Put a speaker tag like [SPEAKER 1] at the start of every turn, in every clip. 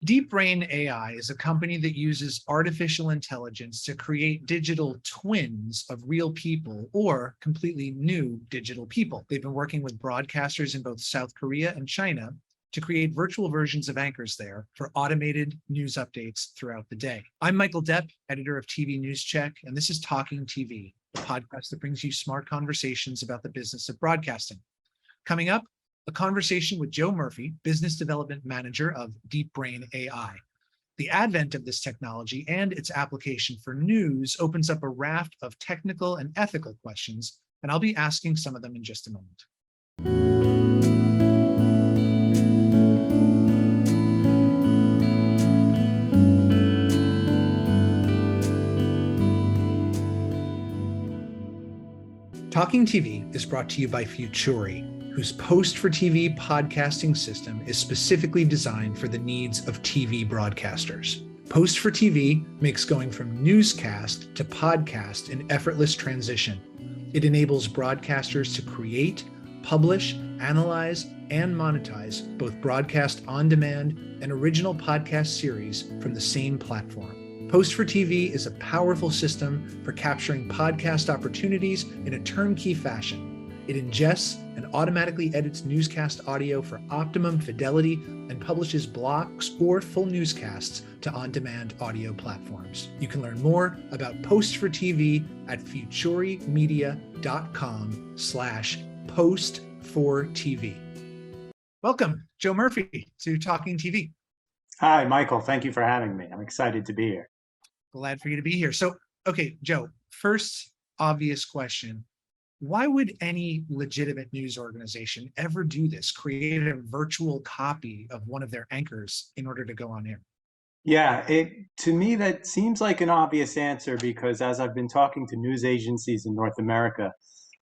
[SPEAKER 1] Deepbrain AI is a company that uses artificial intelligence to create digital twins of real people or completely new digital people. They've been working with broadcasters in both South Korea and China to create virtual versions of anchors there for automated news updates throughout the day. I'm Michael Depp, editor of TVNewsCheck, and this is Talking TV, the podcast that brings you smart conversations about the business of broadcasting. Coming up, a conversation with Joe Murphy, Business Development Manager of Deepbrain AI. The advent of this technology and its application for news opens up a raft of technical and ethical questions, and I'll be asking some of them in just a moment. Talking TV is brought to you by Futuri, whose Post4TV podcasting system is specifically designed for the needs of TV broadcasters. Post4TV makes going from newscast to podcast an effortless transition. It enables broadcasters to create, publish, analyze, and monetize both broadcast on demand and original podcast series from the same platform. Post4TV is a powerful system for capturing podcast opportunities in a turnkey fashion. It ingests and automatically edits newscast audio for optimum fidelity and publishes blocks or full newscasts to on-demand audio platforms. You can learn more about Post4TV at futurimedia.com/post4TV. Welcome, Joe Murphy, to Talking TV.
[SPEAKER 2] Hi, Michael. Thank you for having me. I'm excited to be here.
[SPEAKER 1] Glad for you to be here. So, okay, Joe, first obvious question. Why would any legitimate news organization ever do this, create a virtual copy of one of their anchors in order to go on air?
[SPEAKER 2] Yeah, to me, that seems like an obvious answer because as I've been talking to news agencies in North America,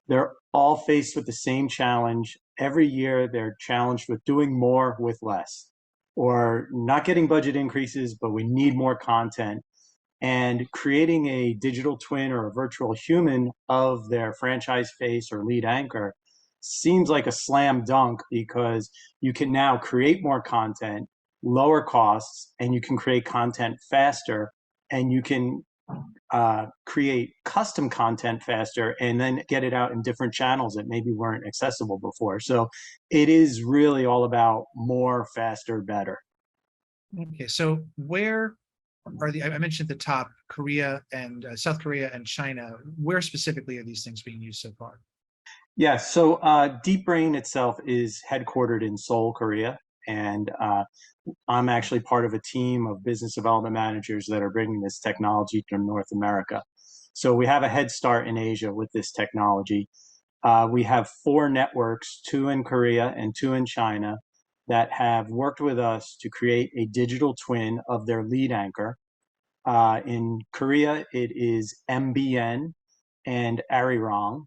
[SPEAKER 2] they're all faced with the same challenge. Every year, they're challenged with doing more with less, or not getting budget increases, but we need more content. And creating a digital twin or a virtual human of their franchise face or lead anchor seems like a slam dunk because you can now create more content, lower costs, and you can create content faster, and you can create custom content faster and then get it out in different channels that maybe weren't accessible before. So it is really all about more, faster, better.
[SPEAKER 1] Okay, so where are I mentioned at the top, Korea and South Korea and China. Where specifically are these things being used so far?
[SPEAKER 2] Yeah, so Deepbrain itself is headquartered in Seoul, Korea, and I'm actually part of a team of business development managers that are bringing this technology to North America. So we have a head start in Asia with this technology. We have 4 networks, 2 in Korea and 2 in China, that have worked with us to create a digital twin of their lead anchor. In Korea, it is MBN and Arirang.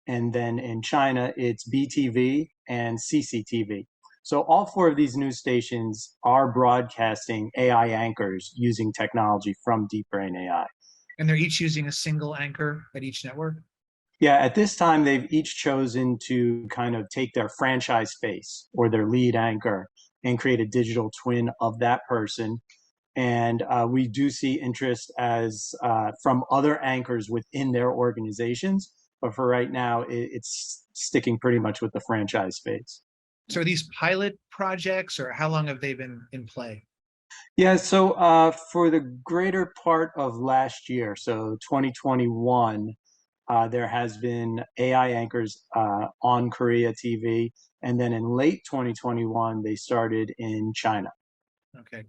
[SPEAKER 2] And then in China, it's BTV and CCTV. So all 4 of these news stations are broadcasting AI anchors using technology from Deepbrain AI.
[SPEAKER 1] And they're each using a single anchor at each network?
[SPEAKER 2] Yeah, at this time, they've each chosen to kind of take their franchise face or their lead anchor and create a digital twin of that person. And we do see interest from other anchors within their organizations. But for right now, it's sticking pretty much with the franchise space.
[SPEAKER 1] So are these pilot projects, or how long have they been in play?
[SPEAKER 2] Yeah, so for the greater part of last year, so 2021, there has been AI anchors on Korea TV. And then in late 2021, they started in China.
[SPEAKER 1] Okay.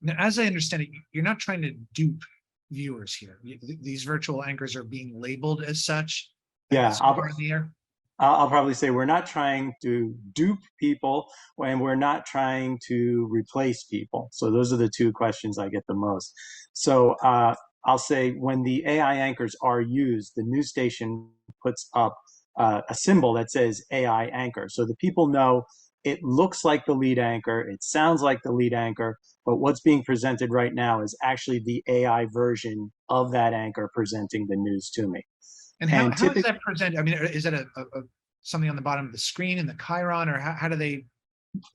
[SPEAKER 1] Now, as I understand it, you're not trying to dupe viewers here. These virtual anchors are being labeled as such.
[SPEAKER 2] Yeah,
[SPEAKER 1] I'll
[SPEAKER 2] probably say we're not trying to dupe people and we're not trying to replace people. So those are the 2 questions I get the most. So I'll say when the AI anchors are used, the news station puts up a symbol that says AI anchor. So the people know it looks like the lead anchor, it sounds like the lead anchor, but what's being presented right now is actually the AI version of that anchor presenting the news to me.
[SPEAKER 1] And how is that presented? I mean, is that a something on the bottom of the screen in the chyron, or how do they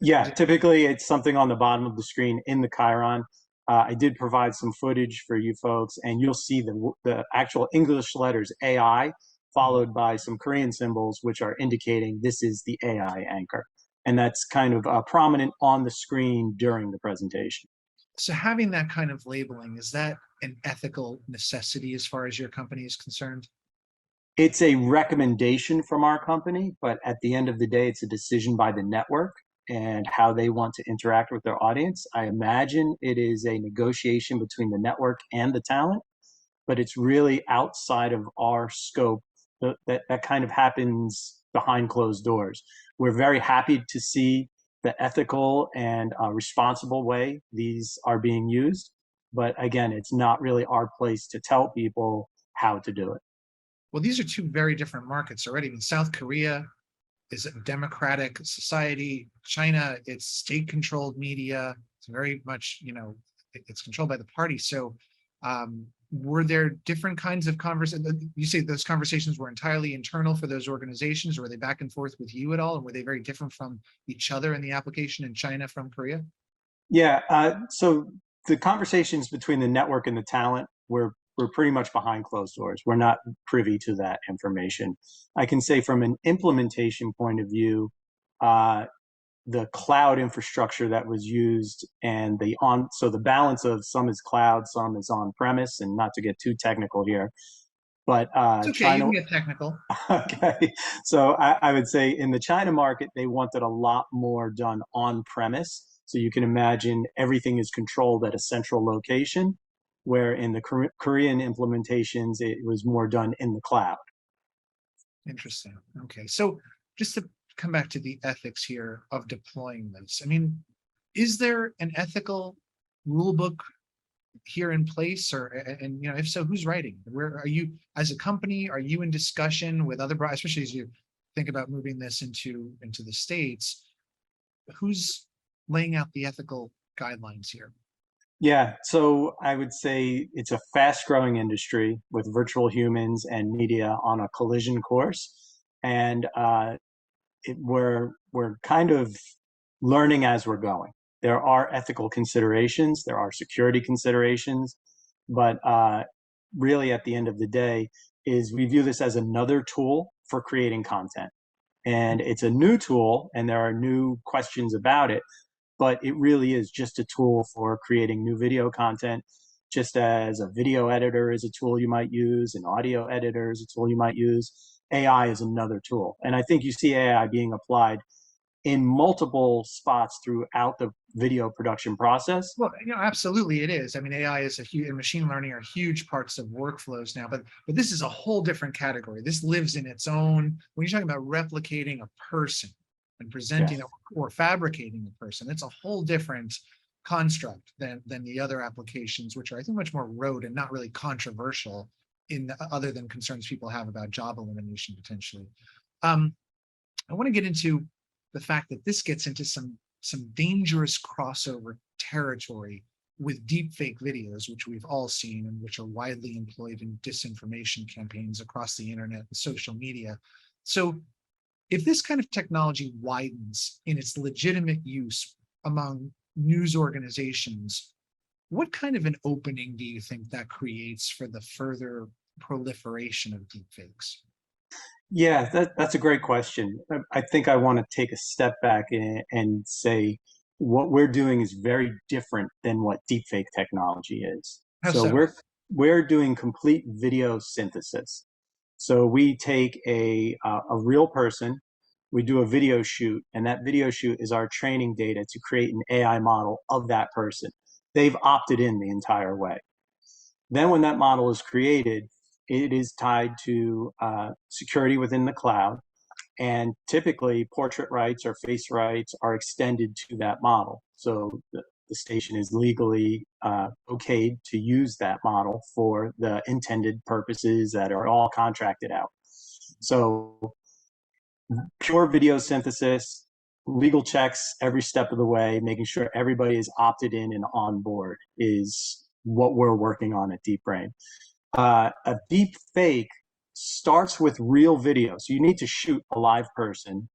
[SPEAKER 2] Yeah,
[SPEAKER 1] Is it-
[SPEAKER 2] typically it's something on the bottom of the screen in the Chiron. I did provide some footage for you folks, and you'll see the actual English letters AI followed by some Korean symbols, which are indicating this is the AI anchor. And that's kind of prominent on the screen during the presentation.
[SPEAKER 1] So having that kind of labeling, is that an ethical necessity as far as your company is concerned?
[SPEAKER 2] It's a recommendation from our company, but at the end of the day, it's a decision by the network and how they want to interact with their audience. I imagine it is a negotiation between the network and the talent, but it's really outside of our scope. That kind of happens behind closed doors. We're very happy to see the ethical and responsible way these are being used. But again, it's not really our place to tell people how to do it.
[SPEAKER 1] Well, these are two very different markets already. I mean, South Korea is a democratic society. China, it's state-controlled media. It's very much, it's controlled by the party. So, were there different kinds of conversations? You say those conversations were entirely internal for those organizations, or were they back and forth with you at all? And were they very different from each other in the application in China from Korea?
[SPEAKER 2] Yeah, so the conversations between the network and the talent were pretty much behind closed doors. We're not privy to that information. I can say from an implementation point of view, uh, the cloud infrastructure that was used and so the balance of some is cloud, some is on premise, and not to get too technical here, but
[SPEAKER 1] It's okay. You
[SPEAKER 2] China.
[SPEAKER 1] can get technical.
[SPEAKER 2] Okay, so I would say in the China market, they wanted a lot more done on premise. So you can imagine everything is controlled at a central location, where in the Korean implementations, it was more done in the cloud.
[SPEAKER 1] Interesting. Okay. So just to come back to the ethics here of deploying this, I mean, is there an ethical rule book here in place, or and if so, who's writing? Where are you as a company? Are you in discussion with other, especially as you think about moving this into the States? Who's laying out the ethical guidelines here?
[SPEAKER 2] Yeah, so I would say it's a fast growing industry with virtual humans and media on a collision course. And we're kind of learning as we're going. There are ethical considerations, there are security considerations, but really at the end of the day, is we view this as another tool for creating content. And it's a new tool, and there are new questions about it, but it really is just a tool for creating new video content, just as a video editor is a tool you might use, an audio editor is a tool you might use. AI is another tool. And I think you see AI being applied in multiple spots throughout the video production process.
[SPEAKER 1] Well, absolutely it is. I mean, AI is a huge, and machine learning are huge parts of workflows now, but this is a whole different category. This lives in its own. When you're talking about replicating a person and presenting
[SPEAKER 2] Yes.
[SPEAKER 1] or fabricating a person, it's a whole different construct than the other applications, which are, I think, much more rote and not really controversial in other than concerns people have about job elimination potentially. I want to get into the fact that this gets into some dangerous crossover territory with deepfake videos, which we've all seen and which are widely employed in disinformation campaigns across the internet and social media. So if this kind of technology widens in its legitimate use among news organizations, what kind of an opening do you think that creates for the further proliferation of deepfakes?
[SPEAKER 2] Yeah, that's a great question. I think I want to take a step back and say what we're doing is very different than what deepfake technology is.
[SPEAKER 1] How
[SPEAKER 2] So
[SPEAKER 1] so?
[SPEAKER 2] we're doing complete video synthesis. So we take a real person, we do a video shoot, and that video shoot is our training data to create an AI model of that person. They've opted in the entire way. Then when that model is created, it is tied to security within the cloud. And typically, portrait rights or face rights are extended to that model. So the station is legally okayed to use that model for the intended purposes that are all contracted out. So pure video synthesis, legal checks every step of the way, making sure everybody is opted in and on board is what we're working on at DeepBrain. A deep fake starts with real video. So you need to shoot a live person,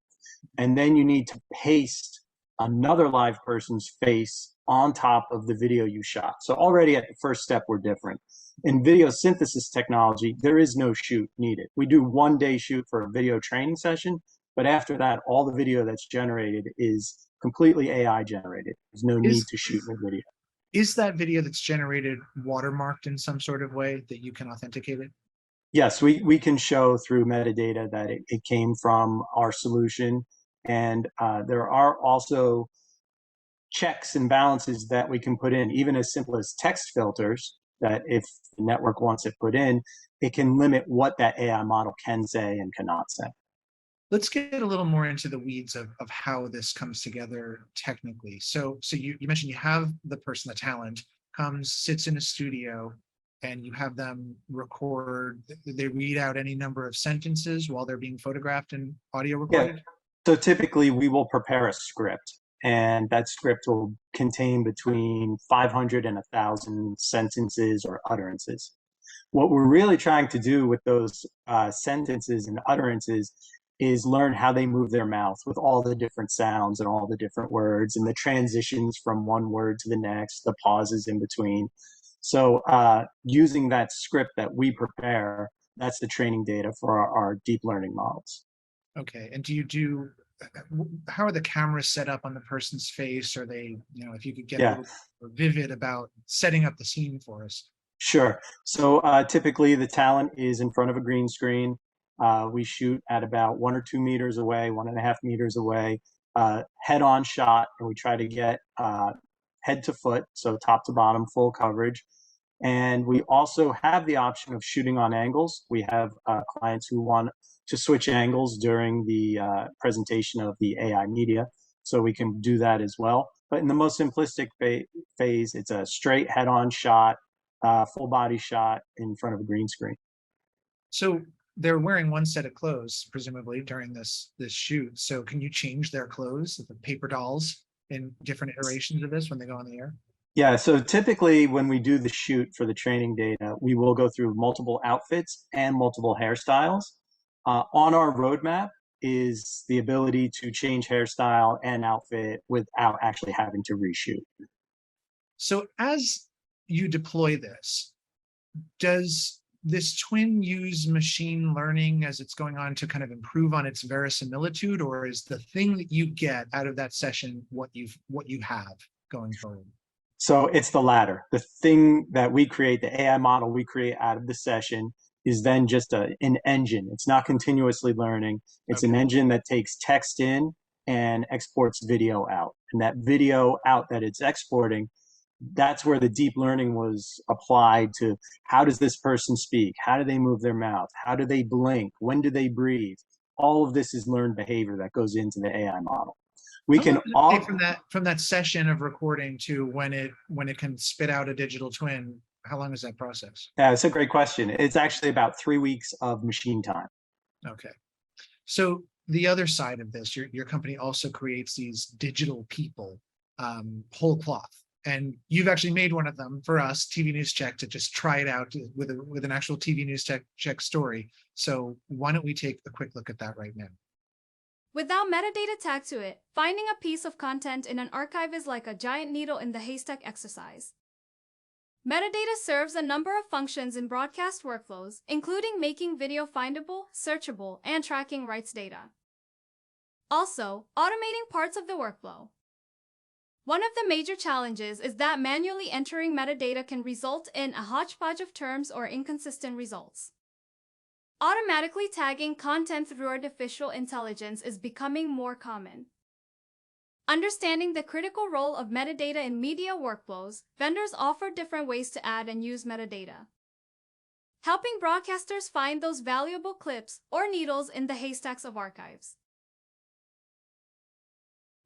[SPEAKER 2] and then you need to paste another live person's face on top of the video you shot. So already at the first step, we're different. In video synthesis technology, there is no shoot needed. We do 1 day shoot for a video training session, but after that, all the video that's generated is completely AI generated. There's no need
[SPEAKER 1] Is
[SPEAKER 2] to shoot a video.
[SPEAKER 1] is that video that's generated watermarked in some sort of way that you can authenticate it?
[SPEAKER 2] Yes, we can show through metadata that it came from our solution. And there are also checks and balances that we can put in, even as simple as text filters, that if the network wants it put in, it can limit what that AI model can say and cannot say.
[SPEAKER 1] Let's get a little more into the weeds of how this comes together technically. So you mentioned you have the person, the talent, comes, sits in a studio, and you have them record, they read out any number of sentences while they're being photographed and audio recorded?
[SPEAKER 2] Yeah. So typically we will prepare a script, and that script will contain between 500 and 1,000 sentences or utterances. What we're really trying to do with those sentences and utterances is learn how they move their mouth with all the different sounds and all the different words and the transitions from one word to the next, the pauses in between. So using that script that we prepare, that's the training data for our deep learning models.
[SPEAKER 1] Okay, and how are the cameras set up on the person's face? Are they, if you could get a
[SPEAKER 2] Yeah.
[SPEAKER 1] little vivid about setting up the scene for us?
[SPEAKER 2] Sure. So typically the talent is in front of a green screen. We shoot at about 1 or 2 meters away, 1.5 meters away, head-on shot, and we try to get head to foot, so top to bottom, full coverage. And we also have the option of shooting on angles. We have clients who want to switch angles during the presentation of the AI media, so we can do that as well. But in the most simplistic phase, it's a straight head-on shot, full body shot in front of a green screen.
[SPEAKER 1] So they're wearing one set of clothes, presumably during this shoot. So can you change their clothes, the paper dolls, in different iterations of this when they go on the air?
[SPEAKER 2] Yeah, so typically when we do the shoot for the training data, we will go through multiple outfits and multiple hairstyles. On our roadmap is the ability to change hairstyle and outfit without actually having to reshoot.
[SPEAKER 1] So as you deploy this, does this twin use machine learning as it's going on to kind of improve on its verisimilitude, or is the thing that you get out of that session what you have going forward?
[SPEAKER 2] So it's the latter. The thing that we create, the AI model we create out of the session, is then just an engine. It's not continuously learning. It's an engine that takes text in and exports video out. And that video out that it's exporting, that's where the deep learning was applied to. How does this person speak? How do they move their mouth? How do they blink? When do they breathe? All of this is learned behavior that goes into the AI model. We can all
[SPEAKER 1] from that session of recording to when it can spit out a digital twin. How long is that process?
[SPEAKER 2] Yeah, it's a great question. It's actually about 3 weeks of machine time.
[SPEAKER 1] Okay. So the other side of this, your company also creates these digital people, whole cloth. And you've actually made one of them for us, TVNewsCheck, to just try it out with an actual TVNewsCheck story. So why don't we take a quick look at that right now?
[SPEAKER 3] Without metadata tagged to it, finding a piece of content in an archive is like a giant needle in the haystack exercise. Metadata serves a number of functions in broadcast workflows, including making video findable, searchable, and tracking rights data. Also, automating parts of the workflow. One of the major challenges is that manually entering metadata can result in a hodgepodge of terms or inconsistent results. Automatically tagging content through artificial intelligence is becoming more common. Understanding the critical role of metadata in media workflows, vendors offer different ways to add and use metadata, helping broadcasters find those valuable clips or needles in the haystacks of archives.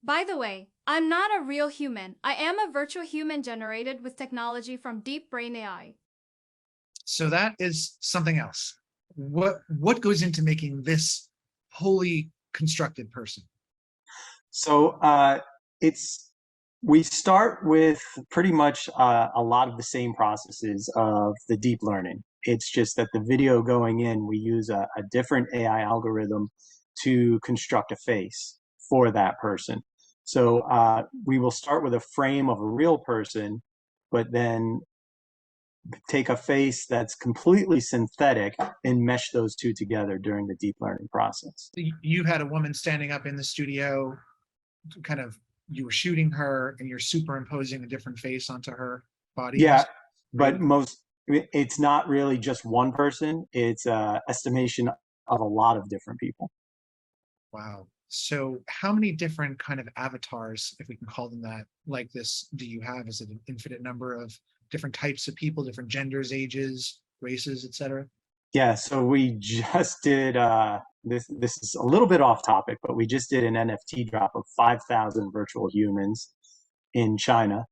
[SPEAKER 3] By the way, I'm not a real human. I am a virtual human generated with technology from Deep Brain AI.
[SPEAKER 1] So that is something else. What goes into making this wholly constructed person?
[SPEAKER 2] So we start with pretty much a lot of the same processes of the deep learning. It's just that the video going in, we use a different AI algorithm to construct a face for that person. So we will start with a frame of a real person, but then take a face that's completely synthetic and mesh those two together during the deep learning process.
[SPEAKER 1] You had a woman standing up in the studio, kind of, you were shooting her and you're superimposing a different face onto her body.
[SPEAKER 2] Yeah, but it's not really just one person. It's an estimation of a lot of different people.
[SPEAKER 1] Wow. So how many different kind of avatars, if we can call them that, like this, do you have? Is it an infinite number of different types of people, different genders, ages, races, etc.?
[SPEAKER 2] Yeah, so we just did, this is a little bit off topic, but we just did an NFT drop of 5,000 virtual humans in China,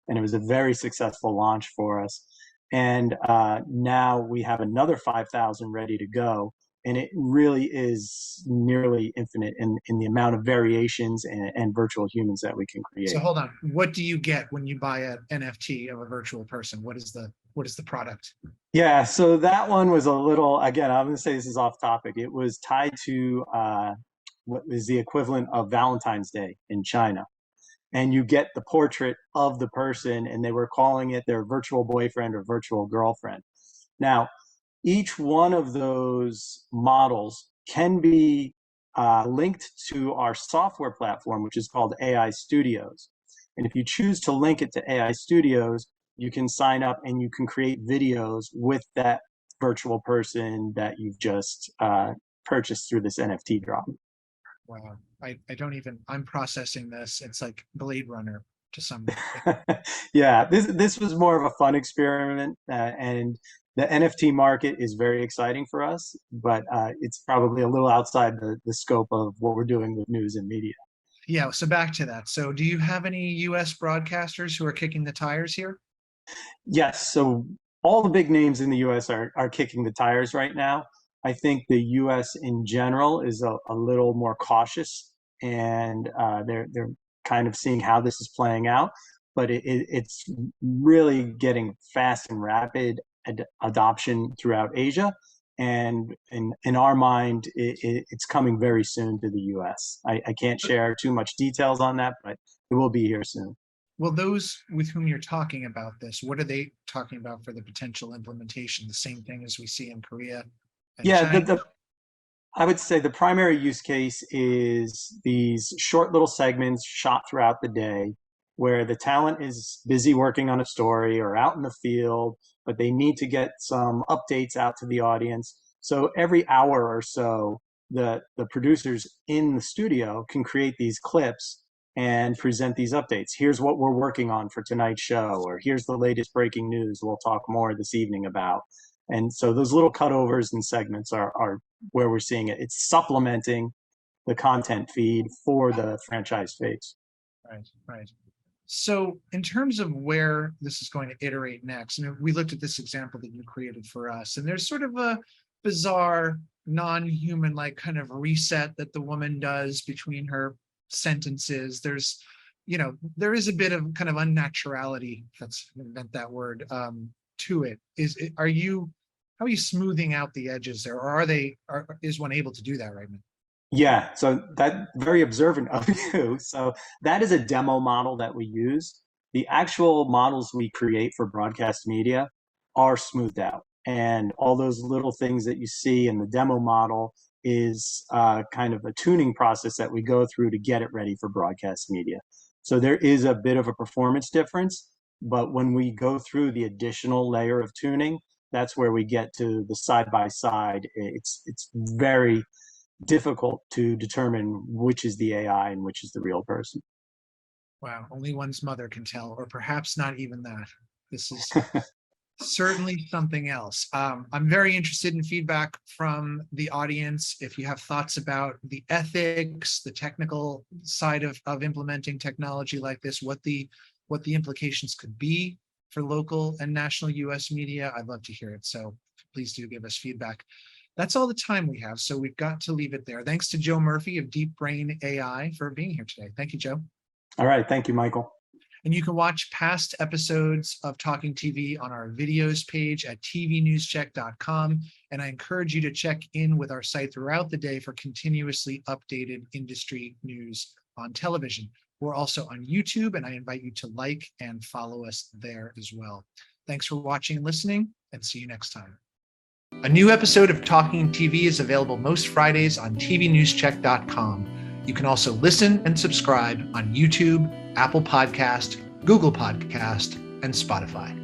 [SPEAKER 2] and it was a very successful launch for us. And now we have another 5,000 ready to go. And it really is nearly infinite in the amount of variations and virtual humans that we can create.
[SPEAKER 1] So hold on, what do you get when you buy an NFT of a virtual person? What is the product?
[SPEAKER 2] Yeah, so that one was a little, again, I'm going to say this is off topic. It was tied to what is the equivalent of Valentine's Day in China. And you get the portrait of the person, and they were calling it their virtual boyfriend or virtual girlfriend. Now, each one of those models can be linked to our software platform, which is called AI Studios. And if you choose to link it to AI Studios, you can sign up and you can create videos with that virtual person that you've just purchased through this NFT drop.
[SPEAKER 1] Wow. I don't even, I'm processing this. It's like Blade Runner to some.
[SPEAKER 2] Yeah, this was more of a fun experiment, and the NFT market is very exciting for us, but it's probably a little outside the scope of what we're doing with news and media.
[SPEAKER 1] Yeah, so back to that. So do you have any US broadcasters who are kicking the tires here?
[SPEAKER 2] Yes, so all the big names in the US are kicking the tires right now. I think the US in general is a little more cautious, and they're kind of seeing how this is playing out, but it's really getting fast and rapid adoption throughout Asia. And in our mind, it's coming very soon to the US. I can't share too much details on that, but it will be here soon.
[SPEAKER 1] Well, those with whom you're talking about this, what are they talking about for the potential implementation? The same thing as we see in Korea and
[SPEAKER 2] Yeah,
[SPEAKER 1] China?
[SPEAKER 2] I would say the primary use case is these short little segments shot throughout the day where the talent is busy working on a story or out in the field, but they need to get some updates out to the audience. So every hour or so, the producers in the studio can create these clips and present these updates. Here's what we're working on for tonight's show, or here's the latest breaking news we'll talk more this evening about. And so those little cutovers and segments are where we're seeing it. It's supplementing the content feed for the franchise phase.
[SPEAKER 1] Right, right. So in terms of where this is going to iterate next, we looked at this example that you created for us, and there's sort of a bizarre, non-human like kind of reset that the woman does between her sentences. There's, there is a bit of kind of unnaturality, if that's meant that word, to it. How are you smoothing out the edges there, or is one able to do that right now?
[SPEAKER 2] Yeah, so that very observant of you. So that is a demo model that we use. The actual models we create for broadcast media are smoothed out. And all those little things that you see in the demo model is kind of a tuning process that we go through to get it ready for broadcast media. So there is a bit of a performance difference, but when we go through the additional layer of tuning, that's where we get to the side-by-side. It's very difficult to determine which is the AI and which is the real person.
[SPEAKER 1] Wow, only one's mother can tell, or perhaps not even that. This is certainly something else. I'm very interested in feedback from the audience. If you have thoughts about the ethics, the technical side of implementing technology like this, what the implications could be for local and national US media, I'd love to hear it. So please do give us feedback. That's all the time we have, so we've got to leave it there. Thanks to Joe Murphy of Deep Brain AI for being here today. Thank you, Joe.
[SPEAKER 2] All right, thank you, Michael.
[SPEAKER 1] And you can watch past episodes of Talking TV on our videos page at TVNewsCheck.com. And I encourage you to check in with our site throughout the day for continuously updated industry news on television. We're also on YouTube, and I invite you to like and follow us there as well. Thanks for watching and listening, and see you next time. A new episode of Talking TV is available most Fridays on TVNewsCheck.com. You can also listen and subscribe on YouTube, Apple Podcast, Google Podcast, and Spotify.